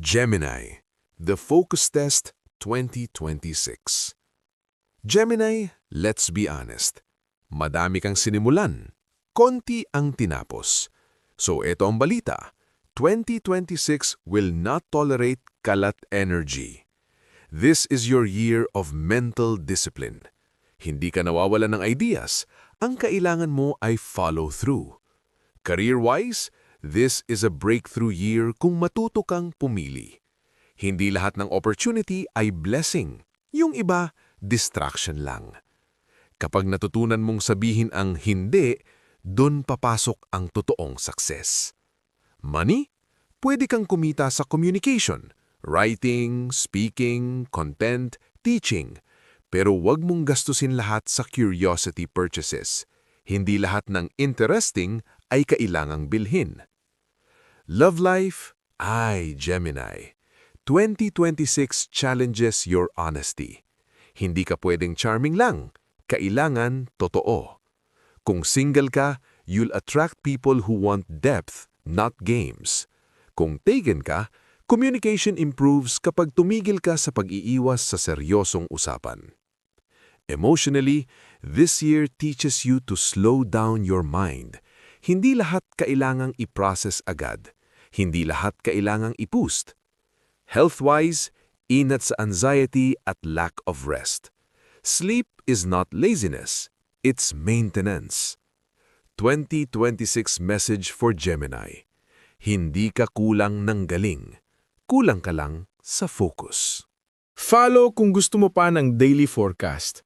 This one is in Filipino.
Gemini, the Focus Test 2026. Gemini, let's be honest. Madami kang sinimulan, konti ang tinapos. So ito ang balita, 2026 will not tolerate kalat energy. This is your year of mental discipline. Hindi ka nawawalan ng ideas, ang kailangan mo ay follow through. Career-wise, this is a breakthrough year kung matuto kang pumili. Hindi lahat ng opportunity ay blessing. Yung iba, distraction lang. Kapag natutunan mong sabihin ang hindi, dun papasok ang totoong success. Money? Pwede kang kumita sa communication, writing, speaking, content, teaching. Pero huwag mong gastusin lahat sa curiosity purchases. Hindi lahat ng interesting ay kailangang bilhin. Love life? Ay, Gemini. 2026 challenges your honesty. Hindi ka pwedeng charming lang. Kailangan totoo. Kung single ka, you'll attract people who want depth, not games. Kung taken ka, communication improves kapag tumigil ka sa pag-iiwas sa seryosong usapan. Emotionally, this year teaches you to slow down your mind. Hindi lahat kailangang i-process agad. Hindi lahat kailangang i-boost. Health-wise, inat sa anxiety at lack of rest. Sleep is not laziness, it's maintenance. 2026 message for Gemini. Hindi ka kulang ng galing. Kulang ka lang sa focus. Follow kung gusto mo pa ng daily forecast.